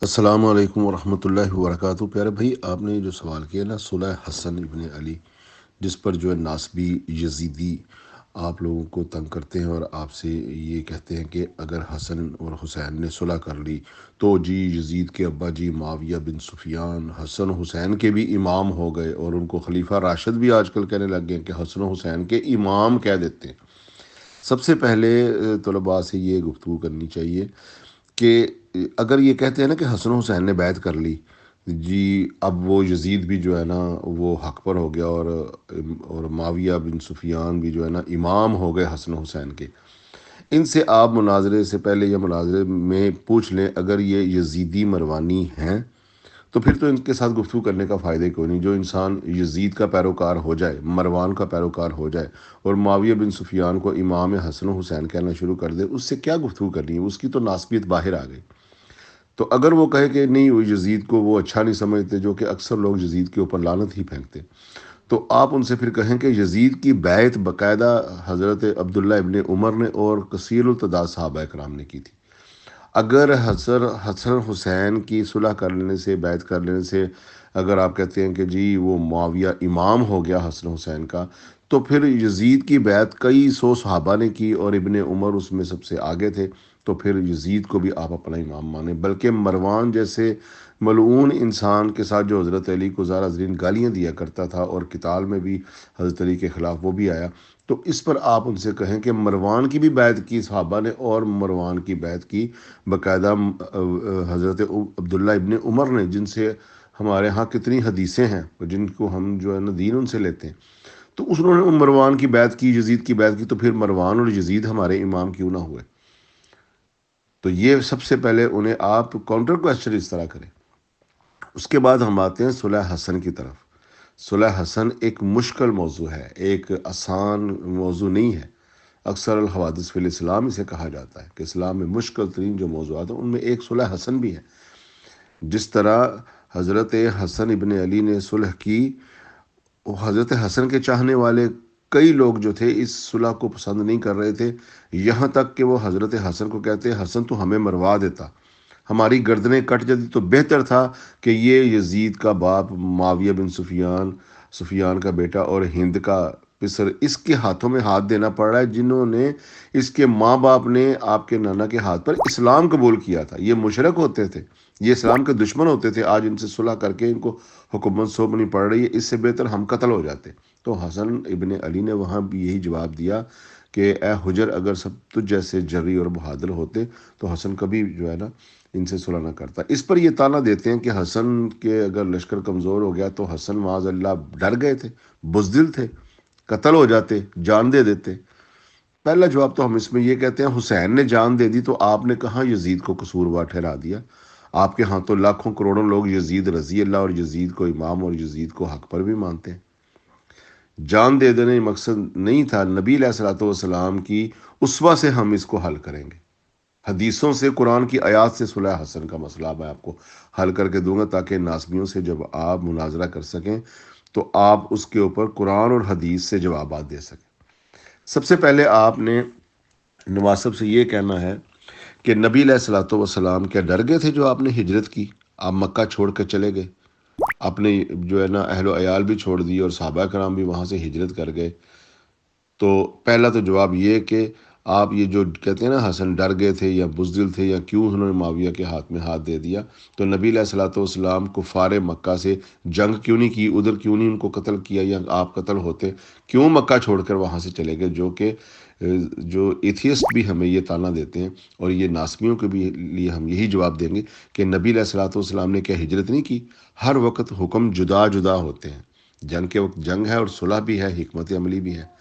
السلام علیکم ورحمۃ اللہ وبرکاتہ۔ پیارے بھائی، آپ نے جو سوال کیا نا صلح حسن ابن علی، جس پر جو ہے ناسبی یزیدی آپ لوگوں کو تنگ کرتے ہیں اور آپ سے یہ کہتے ہیں کہ اگر حسن اور حسین نے صلح کر لی تو جی یزید کے ابا جی معاویہ بن سفیان حسن حسین کے بھی امام ہو گئے، اور ان کو خلیفہ راشد بھی آج کل کہنے لگ گئے کہ حسن و حسین کے امام کہہ دیتے ہیں۔ سب سے پہلے طلباء سے یہ گفتگو کرنی چاہیے کہ اگر یہ کہتے ہیں نا کہ حسن حسین نے بیعت کر لی، جی اب وہ یزید بھی جو ہے نا وہ حق پر ہو گیا، اور معاویہ بن سفیان بھی جو ہے نا امام ہو گئے حسن حسین کے، ان سے آپ مناظرے سے پہلے یا مناظرے میں پوچھ لیں اگر یہ یزیدی مروانی ہیں تو پھر تو ان کے ساتھ گفتگو کرنے کا فائدہ کوئی نہیں۔ جو انسان یزید کا پیروکار ہو جائے، مروان کا پیروکار ہو جائے اور معاویہ بن سفیان کو امام حسن و حسین کہنا شروع کر دے، اس سے کیا گفتگو کرنی ہے؟ اس کی تو ناسبیت باہر آ گئی۔ تو اگر وہ کہے کہ نہیں وہ یزید کو وہ اچھا نہیں سمجھتے، جو کہ اکثر لوگ یزید کے اوپر لعنت ہی پھینکتے، تو آپ ان سے پھر کہیں کہ یزید کی بیعت باقاعدہ حضرت عبداللہ ابن عمر نے اور کثیر التعداد صحابہ کرام نے کی تھی۔ اگر حسن حسین کی صلح کر لینے سے، بیعت کر لینے سے، اگر آپ کہتے ہیں کہ جی وہ معاویہ امام ہو گیا حسن حسین کا، تو پھر یزید کی بیعت کئی سو صحابہ نے کی اور ابن عمر اس میں سب سے آگے تھے، تو پھر یزید کو بھی آپ اپنا امام مانیں۔ بلکہ مروان جیسے ملعون انسان کے ساتھ جو حضرت علی کو زارہ زرین گالیاں دیا کرتا تھا، اور قتال میں بھی حضرت علی کے خلاف وہ بھی آیا، تو اس پر آپ ان سے کہیں کہ مروان کی بھی بیعت کی صحابہ نے، اور مروان کی بیعت کی باقاعدہ حضرت عبداللہ ابن عمر نے، جن سے ہمارے ہاں کتنی حدیثیں ہیں جن کو ہم جو ہے نا دین ان سے لیتے ہیں۔ تو انہوں نے مروان کی بیعت کی، یزید کی بیعت کی، تو پھر مروان اور یزید ہمارے امام کیوں نہ ہوئے؟ تو یہ سب سے پہلے انہیں آپ کاؤنٹر کوسچن اس طرح کریں۔ اس کے بعد ہم آتے ہیں صلح حسن کی طرف۔ صلح حسن ایک مشکل موضوع ہے، ایک آسان موضوع نہیں ہے۔ اکثر الحوادث فی الاسلام اسے کہا جاتا ہے کہ اسلام میں مشکل ترین جو موضوعات ہیں ان میں ایک صلح حسن بھی ہے۔ جس طرح حضرت حسن ابن علی نے صلح کی، حضرت حسن کے چاہنے والے کئی لوگ جو تھے اس صلح کو پسند نہیں کر رہے تھے، یہاں تک کہ وہ حضرت حسن کو کہتے حسن تو ہمیں مروا دیتا، ہماری گردنیں کٹ جاتی تو بہتر تھا کہ یہ یزید کا باپ معاویہ بن سفیان کا بیٹا اور ہند کا پسر، اس کے ہاتھوں میں ہاتھ دینا پڑ رہا ہے، جنہوں نے اس کے ماں باپ نے آپ کے نانا کے ہاتھ پر اسلام قبول کیا تھا۔ یہ مشرک ہوتے تھے، یہ اسلام کے دشمن ہوتے تھے، آج ان سے صلح کر کے ان کو حکومت سونپنی پڑ رہی ہے، اس سے بہتر ہم قتل ہو جاتے۔ تو حسن ابن علی نے وہاں بھی یہی جواب دیا کہ اے حجر، اگر سب تجھ جیسے جری اور بہادر ہوتے تو حسن کبھی جو ہے نا ان سے صلح نہ کرتا۔ اس پر یہ تانا دیتے ہیں کہ حسن کے اگر لشکر کمزور ہو گیا تو حسن معاذ اللہ ڈر گئے تھے، بزدل تھے، قتل ہو جاتے، جان دے دیتے۔ پہلا جواب تو ہم اس میں یہ کہتے ہیں حسین نے جان دے دی تو آپ نے کہاں یزید کو قصوروار ٹھہرا دیا؟ آپ کے ہاں تو لاکھوں کروڑوں لوگ یزید رضی اللہ اور یزید کو امام اور یزید کو حق پر بھی مانتے ہیں۔ جان دے دینے مقصد نہیں تھا، نبی علیہ الصلوۃ والسلام کی اسوہ سے ہم اس کو حل کریں گے، حدیثوں سے، قرآن کی آیات سے صلح حسن کا مسئلہ میں آپ کو حل کر کے دوں گا، تاکہ ناسبیوں سے جب آپ مناظرہ کر سکیں تو آپ اس کے اوپر قرآن اور حدیث سے جوابات دے سکیں۔ سب سے پہلے آپ نے نواسب سے یہ کہنا ہے کہ نبی علیہ الصلوۃ والسلام کیا ڈر گئے تھے جو آپ نے ہجرت کی؟ آپ مکہ چھوڑ کر چلے گئے، اپنے جو ہے نا اہل و عیال بھی چھوڑ دی اور صحابہ کرام بھی وہاں سے ہجرت کر گئے۔ تو پہلا تو جواب یہ کہ آپ یہ جو کہتے ہیں نا حسن ڈر گئے تھے یا بزدل تھے یا کیوں انہوں نے معاویہ کے ہاتھ میں ہاتھ دے دیا، تو نبی علیہ الصلوۃ والسلام کفار مکہ سے جنگ کیوں نہیں کی، ادھر کیوں نہیں ان کو قتل کیا، یا آپ قتل ہوتے کیوں مکہ چھوڑ کر وہاں سے چلے گئے؟ جو ایتھیسٹ بھی ہمیں یہ تانا دیتے ہیں، اور یہ ناسمیوں کے بھی لیے ہم یہی جواب دیں گے کہ نبی علیہ الصلوۃ والسلام نے کیا ہجرت نہیں کی؟ ہر وقت حکم جدا جدا ہوتے ہیں، جنگ کے وقت جنگ ہے اور صلح بھی ہے، حکمت عملی بھی ہے۔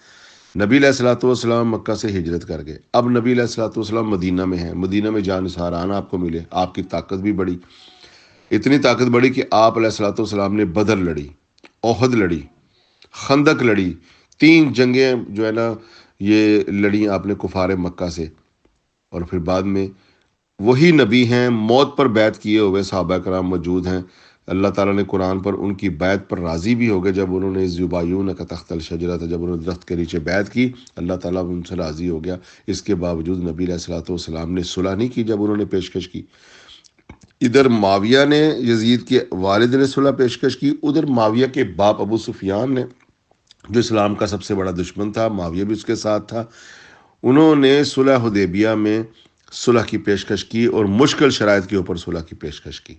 نبی علیہ الصلوۃ والسلام مکہ سے ہجرت کر گئے، اب نبی علیہ الصلوۃ والسلام مدینہ میں ہیں، مدینہ میں جانثاران آپ کو ملے، آپ کی طاقت بھی بڑی، اتنی طاقت بڑی کہ آپ علیہ الصلوۃ والسلام نے بدر لڑی، احد لڑی، خندق لڑی، 3 جنگیں جو ہے نا یہ لڑی آپ نے کفار مکہ سے، اور پھر بعد میں وہی نبی ہیں، موت پر بیعت کیے ہوئے صحابہ کرام موجود ہیں، اللہ تعالیٰ نے قرآن پر ان کی بیعت پر راضی بھی ہو گئے، جب انہوں نے یبایعونک تحت الشجرہ تھا، جب انہوں نے درخت کے نیچے بیعت کی اللہ تعالیٰ ان سے راضی ہو گیا۔ اس کے باوجود نبی علیہ الصلوۃ والسلام نے صلح نہیں کی جب انہوں نے پیشکش کی۔ ادھر معاویہ نے یزید کے والد نے صلح پیشکش کی، ادھر معاویہ کے باپ ابو سفیان نے جو اسلام کا سب سے بڑا دشمن تھا، معاویہ بھی اس کے ساتھ تھا، انہوں نے صلح حدیبیہ میں صلح کی پیشکش کی اور مشکل شرائط کے اوپر صلح کی پیشکش کی۔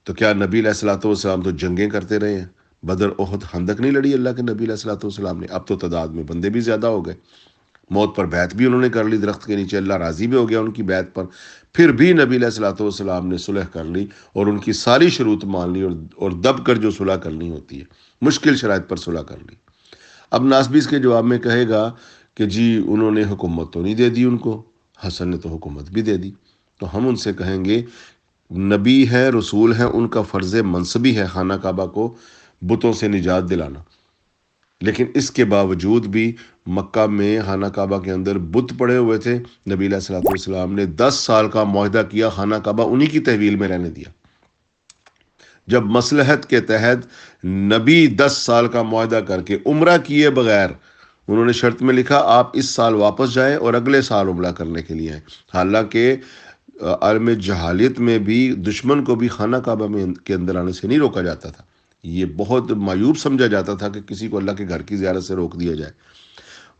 تو کیا نبی علیہ الصلوۃ والسلام تو جنگیں کرتے رہے ہیں؟ بدر، احد، خندق نہیں لڑی اللہ کے نبی علیہ الصلوۃ والسلام نے؟ اب تو تعداد میں بندے بھی زیادہ ہو گئے، موت پر بیعت بھی انہوں نے کر لی درخت کے نیچے، اللہ راضی بھی ہو گیا ان کی بیعت پر، پھر بھی نبی علیہ الصلوۃ والسلام نے صلح کر لی اور ان کی ساری شروط مان لی، اور دب کر جو صلح کرنی ہوتی ہے مشکل شرائط پر صلح کر لی۔ اب ناسبی اس کے جواب میں کہے گا کہ جی انہوں نے حکومت تو نہیں دے دی ان کو، حسن نے تو حکومت بھی دے دی۔ تو ہم ان سے کہیں گے نبی ہے، رسول ہے، ان کا فرض منصبی ہے خانہ کعبہ کو بتوں سے نجات دلانا، لیکن اس کے باوجود بھی مکہ میں خانہ کعبہ کے اندر بت پڑے ہوئے تھے۔ نبی علیہ الصلوۃ والسلام نے 10 سال کا معاہدہ کیا، خانہ کعبہ انہی کی تحویل میں رہنے دیا۔ جب مصلحت کے تحت نبی 10 سال کا معاہدہ کر کے عمرہ کیے بغیر، انہوں نے شرط میں لکھا آپ اس سال واپس جائیں اور اگلے سال عمرہ کرنے کے لیے آئیں، حالانکہ عالم جہالیت میں بھی دشمن کو بھی خانہ کعبہ میں کے اندر آنے سے نہیں روکا جاتا تھا۔ یہ بہت معیوب سمجھا جاتا تھا کہ کسی کو اللہ کے گھر کی زیارت سے روک دیا جائے۔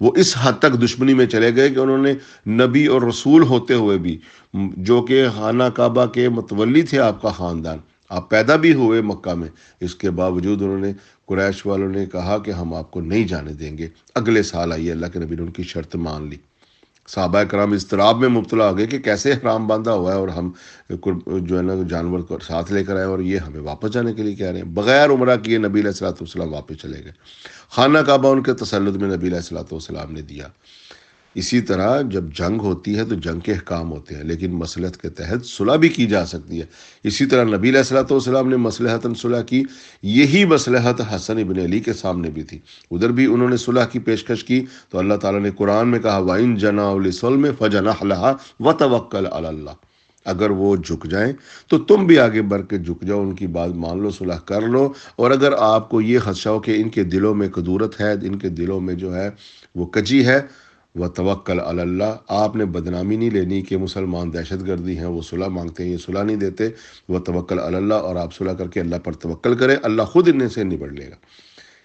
وہ اس حد تک دشمنی میں چلے گئے کہ انہوں نے نبی اور رسول ہوتے ہوئے بھی، جو کہ خانہ کعبہ کے متولی تھے آپ کا خاندان، آپ پیدا بھی ہوئے مکہ میں، اس کے باوجود انہوں نے، قریش والوں نے کہا کہ ہم آپ کو نہیں جانے دیں گے، اگلے سال آئیے۔ اللہ کے نبی نے ان کی شرط مان لی۔ صحابہ کرام اضطراب میں مبتلا ہو گئے کہ کیسے حرام باندھا ہوا ہے اور ہم جو ہے نا جانور کو ساتھ لے کر آئے اور یہ ہمیں واپس جانے کے لیے کہہ رہے ہیں۔ بغیر عمرہ کیے نبی علیہ الصلوۃ والسلام واپس چلے گئے۔ خانہ کعبہ ان کے تسلط میں نبی علیہ الصلوۃ والسلام نے دیا۔ اسی طرح جب جنگ ہوتی ہے تو جنگ کے احکام ہوتے ہیں، لیکن مصلحت کے تحت صلح بھی کی جا سکتی ہے۔ اسی طرح نبی علیہ الصلوۃ والسلام نے مصلحتاً صلح کی، یہی مصلحت حسن ابن علی کے سامنے بھی تھی، ادھر بھی انہوں نے صلح کی پیشکش کی تو اللہ تعالیٰ نے قرآن میں کہا وَإِن جَنَاحُوا لِلسَّلْمِ فَاجْنَحْ لَهَا وَتَوَكَّلْ عَلَى اللَّهِ، اگر وہ جھک جائیں تو تم بھی آگے بڑھ کے جھک جاؤ، ان کی بات مان لو، صلح کر لو، اور اگر آپ کو یہ خدشہ ہو کہ ان کے دلوں میں کدورت ہے، ان کے دلوں میں جو ہے وہ کجی ہے، وتوکل علی اللہ، آپ نے بدنامی نہیں لینی کہ مسلمان دہشت گردی ہیں، وہ صلح مانگتے ہیں، یہ صلح نہیں دیتے، وتوکل علی اللہ، اور آپ صلح کر کے اللہ پر توکل کریں، اللہ خود ان سے نبڑ لے گا۔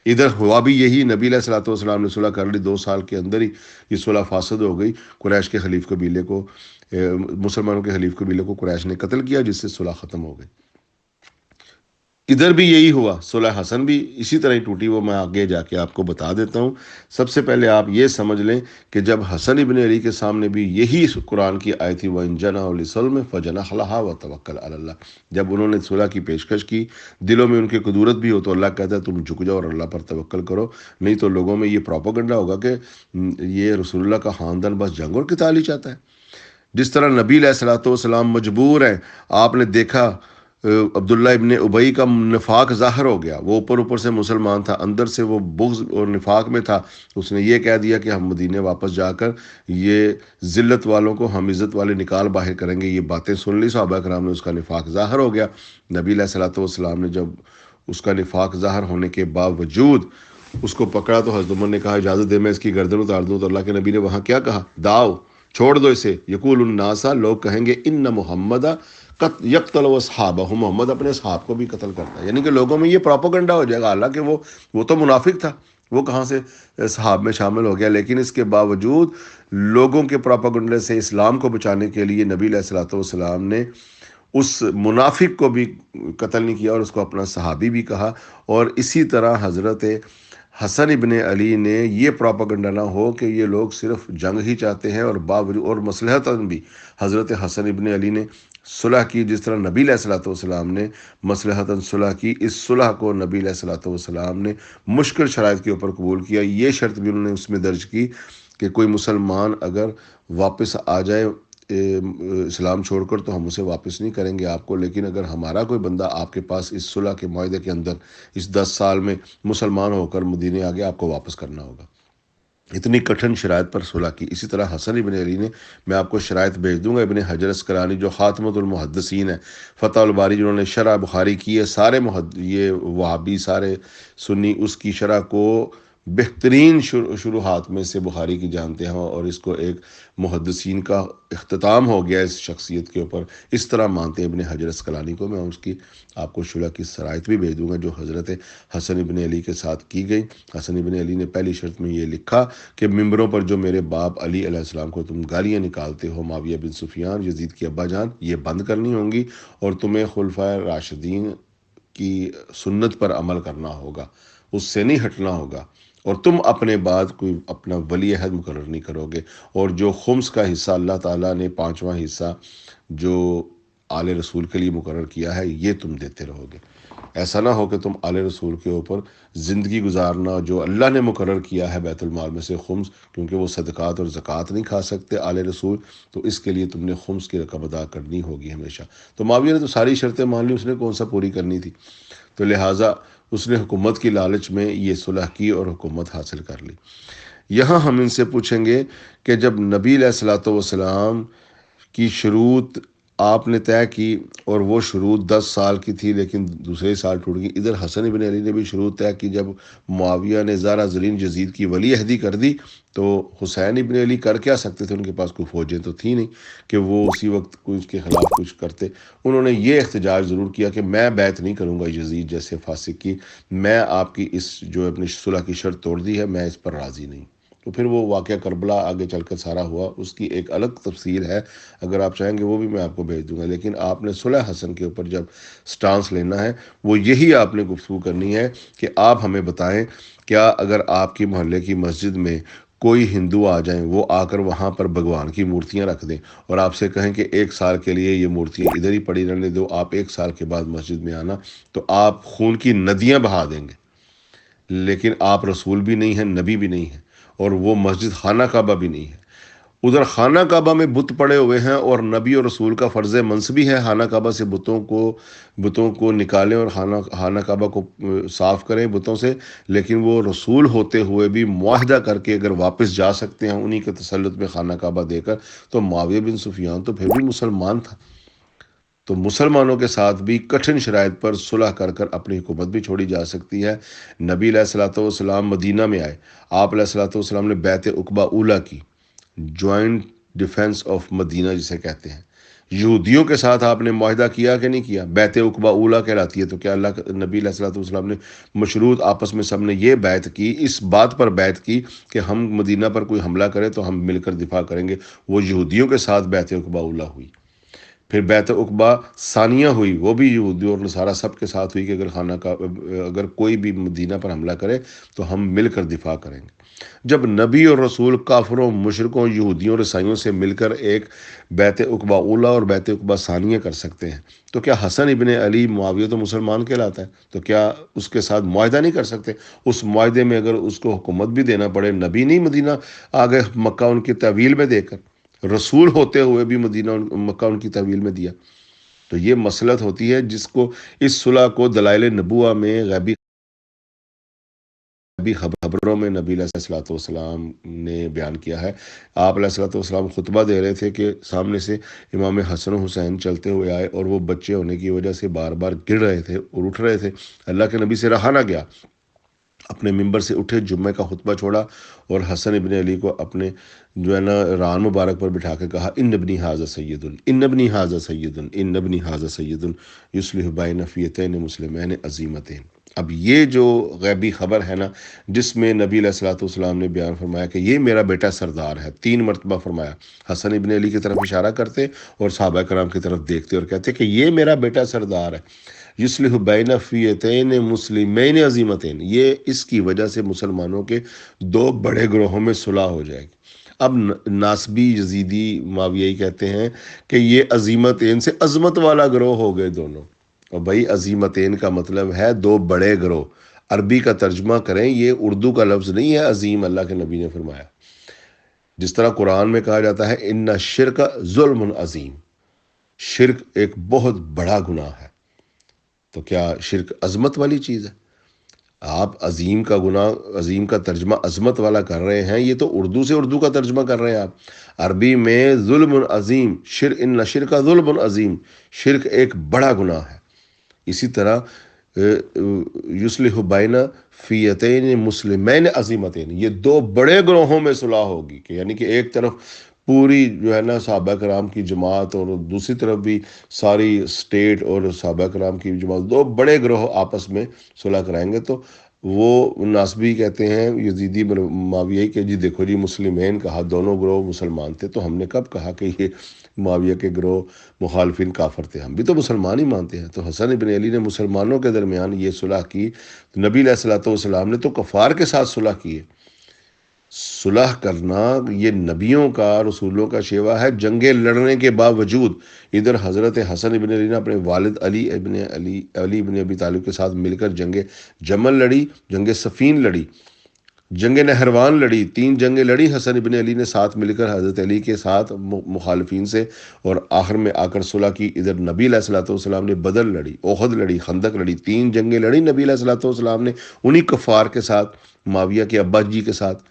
ادھر ہوا بھی یہی، نبی علیہ الصلوۃ والسلام نے صلح کر لی، 2 سال کے اندر ہی یہ صلح فاسد ہو گئی، قریش کے خلیف قبیلے کو، مسلمانوں کے خلیف قبیلے کو قریش نے قتل کیا، جس سے صلح ختم ہو گئی۔ ادھر بھی یہی ہوا، صلح حسن بھی اسی طرح ہی ٹوٹی، وہ میں آگے جا کے آپ کو بتا دیتا ہوں۔ سب سے پہلے آپ یہ سمجھ لیں کہ جب حسن ابن علی کے سامنے بھی یہی قرآن کی آیت تھی وَإِن جَنَاحُوا لِلسَّلْمِ فَاجْنَحْ لَهَا وَتَوَكَّلْ عَلَى اللَّهِ، جب انہوں نے صلح کی پیشکش کی، دلوں میں ان کی قدورت بھی ہو تو اللہ کہتا ہے تم جھک جاؤ اور اللہ پر توکل کرو، نہیں تو لوگوں میں یہ پروپیگنڈا ہوگا کہ یہ رسول اللہ کا خاندان بس جنگ اور قتال ہی چاہتا ہے۔ جس طرح نبی علیہ الصلوۃ والسلام مجبور ہیں، آپ نے دیکھا عبداللہ ابن ابی کا نفاق ظاہر ہو گیا، وہ اوپر سے مسلمان تھا، اندر سے وہ بغض اور نفاق میں تھا، اس نے یہ کہہ دیا کہ ہم مدینے واپس جا کر یہ ذلت والوں کو ہم عزت والے نکال باہر کریں گے۔ یہ باتیں سن لی صحابہ کرام نے، اس کا نفاق ظاہر ہو گیا۔ نبی علیہ الصلوۃ والسلام نے جب اس کا نفاق ظاہر ہونے کے باوجود اس کو پکڑا تو حضرت عمر نے کہا اجازت دے میں اس کی گردن اتار دوں، تو اللہ کے نبی نے وہاں کیا کہا، داؤ چھوڑ دو اسے، یقول الناس، لوگ کہیں گے ان محمد یقتل اصحابہ، محمد اپنے اصحاب کو بھی قتل کرتا ہے، یعنی کہ لوگوں میں یہ پروپیگنڈا ہو جائے گا، حالانکہ وہ تو منافق تھا، وہ کہاں سے اصحاب میں شامل ہو گیا، لیکن اس کے باوجود لوگوں کے پروپیگنڈے سے اسلام کو بچانے کے لیے نبی علیہ الصلوۃ والسلام نے اس منافق کو بھی قتل نہیں کیا اور اس کو اپنا صحابی بھی کہا۔ اور اسی طرح حضرت حسن ابن علی نے یہ پروپیگنڈا نہ ہو کہ یہ لوگ صرف جنگ ہی چاہتے ہیں، اور باوجود اور مصلحتاً بھی حضرت حسن ابن علی نے صلح کی، جس طرح نبی علیہ الصلوۃ والسلام نے مصلحتاً صلح کی۔ اس صلح کو نبی علیہ الصلوۃ والسلام نے مشکل شرائط کے اوپر قبول کیا، یہ شرط بھی انہوں نے اس میں درج کی کہ کوئی مسلمان اگر واپس آ جائے اسلام چھوڑ کر تو ہم اسے واپس نہیں کریں گے آپ کو، لیکن اگر ہمارا کوئی بندہ آپ کے پاس اس صلح کے معاہدے کے اندر اس 10 سال میں مسلمان ہو کر مدینے آ گیا، آپ کو واپس کرنا ہوگا۔ اتنی کٹھن شرائط پر صلح کی۔ اسی طرح حسن ابن علی نے، میں آپ کو شرائط بھیج دوں گا، ابن حجر اسقلانی جو خاتمۃ المحدثین ہے، فتح الباری جنہوں نے شرح بخاری کی ہے، سارے یہ وہابی سارے سنی اس کی شرح کو بہترین شروحات میں سے بخاری کی جانتے ہیں، اور اس کو ایک محدثین کا اختتام ہو گیا اس شخصیت کے اوپر، اس طرح مانتے ہیں ابن حجر اسقلانی کو۔ میں اس کی آپ کو شرح کی شرائط بھی بھیج دوں گا جو حضرت حسن ابن علی کے ساتھ کی گئی۔ حسن ابن علی نے پہلی شرط میں یہ لکھا کہ ممبروں پر جو میرے باپ علی علیہ السلام کو تم گالیاں نکالتے ہو، معاویہ بن سفیان یزید کی ابا جان، یہ بند کرنی ہوں گی، اور تمہیں خلفائے راشدین کی سنت پر عمل کرنا ہوگا، اس سے نہیں ہٹنا ہوگا، اور تم اپنے بعد کوئی اپنا ولی عہد مقرر نہیں کرو گے، اور جو خمس کا حصہ اللہ تعالیٰ نے پانچواں حصہ جو آل رسول کے لیے مقرر کیا ہے یہ تم دیتے رہو گے۔ ایسا نہ ہو کہ تم آل رسول کے اوپر زندگی گزارنا، جو اللہ نے مقرر کیا ہے بیت المال میں سے خمس، کیونکہ وہ صدقات اور زکوٰۃ نہیں کھا سکتے آل رسول، تو اس کے لیے تم نے خمس کی رقم ادا کرنی ہوگی ہمیشہ۔ تو معاویہ نے تو ساری شرطیں مان لی، اس نے کون سا پوری کرنی تھی؟ تو لہٰذا اس نے حکومت کی لالچ میں یہ صلح کی اور حکومت حاصل کر لی۔ یہاں ہم ان سے پوچھیں گے کہ جب نبی علیہ الصلوۃ والسلام کی شروط آپ نے طے کی، اور وہ شروط 10 سال کی تھی لیکن دوسرے سال ٹوٹ گئی، ادھر حسن ابن علی نے بھی شروط طے کی، جب معاویہ نے زارا زرین یزید کی ولی عہدی کر دی تو حسین ابن علی کر کیا سکتے تھے؟ ان کے پاس کوئی فوجیں تو تھی نہیں کہ وہ اسی وقت کوئی اس کے خلاف کچھ کرتے۔ انہوں نے یہ احتجاج ضرور کیا کہ میں بیعت نہیں کروں گا یزید جیسے فاسق کی، میں آپ کی اس جو اپنی صلح کی شرط توڑ دی ہے میں اس پر راضی نہیں۔ تو پھر وہ واقعہ کربلا آگے چل کر سارا ہوا، اس کی ایک الگ تفصیل ہے، اگر آپ چاہیں گے وہ بھی میں آپ کو بھیج دوں گا، لیکن آپ نے صلح حسن کے اوپر جب سٹانس لینا ہے وہ یہی آپ نے گفتگو کرنی ہے کہ آپ ہمیں بتائیں، کیا اگر آپ کی محلے کی مسجد میں کوئی ہندو آ جائیں، وہ آ کر وہاں پر بھگوان کی مورتیاں رکھ دیں اور آپ سے کہیں کہ 1 سال کے لیے یہ مورتیاں ادھر ہی پڑی رہنے دو، آپ 1 سال کے بعد مسجد میں آنا، تو آپ خون کی ندیاں بہا دیں گے، لیکن آپ رسول بھی نہیں ہیں، نبی بھی نہیں ہیں، اور وہ مسجد خانہ کعبہ بھی نہیں ہے۔ ادھر خانہ کعبہ میں بت پڑے ہوئے ہیں، اور نبی اور رسول کا فرض منصبی ہے خانہ کعبہ سے بتوں کو نکالیں اور خانہ کعبہ کو صاف کریں بتوں سے، لیکن وہ رسول ہوتے ہوئے بھی معاہدہ کر کے اگر واپس جا سکتے ہیں انہی کے تسلط میں خانہ کعبہ دے کر، تو معاویہ بن سفیان تو پھر بھی مسلمان تھا، تو مسلمانوں کے ساتھ بھی کٹھن شرائط پر صلح کر کر اپنی حکومت بھی چھوڑی جا سکتی ہے۔ نبی علیہ الصلوۃ والسلام مدینہ میں آئے، آپ علیہ الصلوۃ والسلام نے بیعت عقبہ اولیٰ کی، جوائنٹ ڈیفنس آف مدینہ جسے کہتے ہیں۔ یہودیوں کے ساتھ آپ نے معاہدہ کیا کہ نہیں کیا؟ بیعت عقبہ اولیٰ کہلاتی ہے۔ تو کیا نبی علیہ الصلوۃ والسلام نے مشروط آپس میں سب نے یہ بیعت کی، اس بات پر بیعت کی کہ ہم مدینہ پر کوئی حملہ کرے تو ہم مل کر دفاع کریں گے؟ وہ یہودیوں کے ساتھ بیعت عقبہ اولیٰ ہوئی۔ پھر بیعت عقبہ ثانیہ ہوئی، وہ بھی یہودی اور نصارہ سب کے ساتھ ہوئی کہ اگر کوئی بھی مدینہ پر حملہ کرے تو ہم مل کر دفاع کریں گے۔ جب نبی اور رسول کافروں، مشرکوں، یہودیوں اور عیسائیوں سے مل کر ایک بیعت عقبہ اولیٰ اور بیعت عقبہ ثانیہ کر سکتے ہیں، تو کیا حسن ابن علی، معاویہ تو مسلمان کہلاتا ہے، تو کیا اس کے ساتھ معاہدہ نہیں کر سکتے؟ اس معاہدے میں اگر اس کو حکومت بھی دینا پڑے، نبی نہیں مدینہ آگے مکہ ان کی تحویل میں دے کر، رسول ہوتے ہوئے بھی مدینہ مکہ ان کی تحویل میں دیا، تو یہ مصلحت ہوتی ہے جس کو اس صلح کو دلائل نبوہ میں غیبی خبروں میں نبی علیہ الصلوۃ والسلام نے بیان کیا ہے۔ آپ علیہ الصلوۃ والسلام خطبہ دے رہے تھے کہ سامنے سے امام حسن و حسین چلتے ہوئے آئے، اور وہ بچے ہونے کی وجہ سے بار بار گر رہے تھے اور اٹھ رہے تھے، اللہ کے نبی سے رہا نہ گیا، اپنے ممبر سے اٹھے، جمعہ کا خطبہ چھوڑا اور حسن ابن علی کو اپنے جو ہے نا ران مبارک پر بٹھا کے کہا، ان ابنی ھذا سید، ان ابنی ھذا سید، ان ابنی ھذا سید یصلح بین فئتین مسلمین عظیمتین۔ اب یہ جو غیبی خبر ہے نا، جس میں نبی علیہ الصلوۃ والسلام نے بیان فرمایا کہ یہ میرا بیٹا سردار ہے، 3 مرتبہ فرمایا، حسن ابن علی کی طرف اشارہ کرتے اور صحابہ کرام کی طرف دیکھتے اور کہتے کہ یہ میرا بیٹا سردار ہے، یصلح بین فئتین مسلمین عظیمتین، یہ اس کی وجہ سے مسلمانوں کے 2 بڑے گروہوں میں صلح ہو جائے گی۔ اب ناسبی یزیدی معاویہ کہتے ہیں کہ یہ عظیمتین سے عظمت والا گروہ ہو گئے دونوں، اور بھائی عظیمتین کا مطلب ہے 2 بڑے گروہ، عربی کا ترجمہ کریں، یہ اردو کا لفظ نہیں ہے عظیم، اللہ کے نبی نے فرمایا، جس طرح قرآن میں کہا جاتا ہے ان الشرک ظلم عظیم، شرک ایک بہت بڑا گناہ ہے، تو کیا شرک عظمت والی چیز ہے؟ آپ عظیم کا گناہ، عظیم کا ترجمہ عظمت والا کر رہے ہیں، یہ تو اردو سے اردو کا ترجمہ کر رہے ہیں آپ، عربی میں ظلم عظیم، ان شرک ظلم عظیم، شرک ایک بڑا گناہ ہے۔ اسی طرح یصلح بین فیتین مسلمین عظیمتین، یہ دو بڑے گروہوں میں صلح ہوگی، کہ یعنی کہ ایک طرف پوری جو ہے نا صحابہ کرام کی جماعت اور دوسری طرف بھی ساری اسٹیٹ اور صحابہ کرام کی جماعت، دو بڑے گروہ آپس میں صلح کرائیں گے۔ تو وہ ناسبی کہتے ہیں یزیدی معاویہ کہ جی دیکھو جی مسلمین کہا، دونوں گروہ مسلمان تھے، تو ہم نے کب کہا کہ یہ معاویہ کے گروہ مخالفین کافر تھے؟ ہم بھی تو مسلمان ہی مانتے ہیں۔ تو حسن ابن علی نے مسلمانوں کے درمیان یہ صلح کی، نبی علیہ الصلوۃ والسلام نے تو کفار کے ساتھ صلح کی ہے۔ صلح کرنا یہ نبیوں کا، رسولوں کا شیوا ہے، جنگیں لڑنے کے باوجود۔ ادھر حضرت حسن ابن علی نے اپنے والد علی ابن ابی طالب کے ساتھ مل کر جنگ جمل لڑی، جنگ صفین لڑی، جنگ نہروان لڑی، 3 جنگیں لڑی حسن ابن علی نے ساتھ مل کر حضرت علی کے ساتھ مخالفین سے، اور آخر میں آ کر صلح کی۔ ادھر نبی علیہ الصلوۃ والسلام نے بدر لڑی، احد لڑی، خندق لڑی، 3 جنگیں لڑی نبی علیہ الصلوۃ والسلام نے انہی کفار کے ساتھ، معاویہ کے ابا جی کے ساتھ،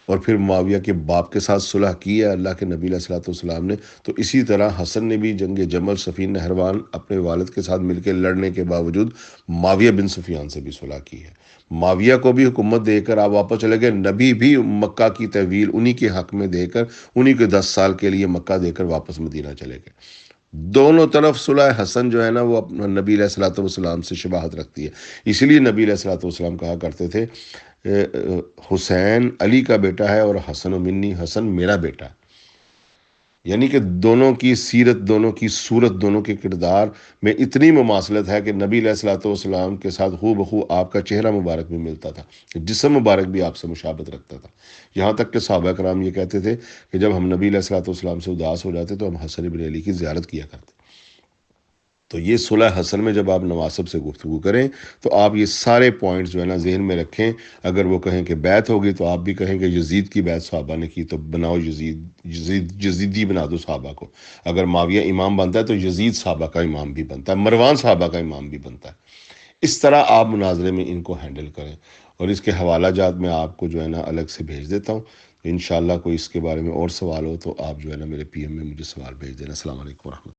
اور پھر معاویہ کے باپ کے ساتھ صلح کی ہے اللہ کے نبی علیہ الصلوۃ والسلام نے۔ تو اسی طرح حسن نے بھی جنگ جمل، صفین، نہروان اپنے والد کے ساتھ مل کے لڑنے کے باوجود معاویہ بن سفیان سے بھی صلح کی ہے۔ معاویہ کو بھی حکومت دے کر آپ واپس چلے گئے، نبی بھی مکہ کی تحویل انہی کے حق میں دے کر، انہی کے 10 سال کے لیے مکہ دے کر واپس مدینہ چلے گئے۔ دونوں طرف صلح حسن جو ہے نا وہ نبی علیہ الصلوۃ والسلام سے شباہت رکھتی ہے۔ اسی لیے نبی علیہ الصلوۃ والسلام کہا کرتے تھے حسین علی کا بیٹا ہے اور حسن و منی، حسن میرا بیٹا ہے۔ یعنی کہ دونوں کی سیرت، دونوں کی صورت، دونوں کے کردار میں اتنی مماثلت ہے کہ نبی علیہ الصلوۃ والسلام کے ساتھ ہو بخو آپ کا چہرہ مبارک بھی ملتا تھا، جسم مبارک بھی آپ سے مشابہت رکھتا تھا۔ یہاں تک کہ صحابہ کرام یہ کہتے تھے کہ جب ہم نبی علیہ الصلوۃ والسلام سے اداس ہو جاتے تو ہم حسن ابن علی کی زیارت کیا کرتے۔ تو یہ صلح حسن میں جب آپ نواسب سے گفتگو کریں تو آپ یہ سارے پوائنٹس جو ہے نا ذہن میں رکھیں۔ اگر وہ کہیں کہ بیعت ہوگی تو آپ بھی کہیں کہ یزید کی بیعت صحابہ نے کی، تو بناؤ یزیدی بنا دو صحابہ کو۔ اگر معاویہ امام بنتا ہے تو یزید صحابہ کا امام بھی بنتا ہے، مروان صحابہ کا امام بھی بنتا ہے۔ اس طرح آپ مناظرے میں ان کو ہینڈل کریں، اور اس کے حوالہ جات میں آپ کو جو ہے نا الگ سے بھیج دیتا ہوں۔ انشاءاللہ کوئی اس کے بارے میں اور سوال ہو تو آپ جو ہے نا میرے پی ایم میں مجھے سوال بھیج دینا۔ السلام علیکم ورحمۃ اللہ۔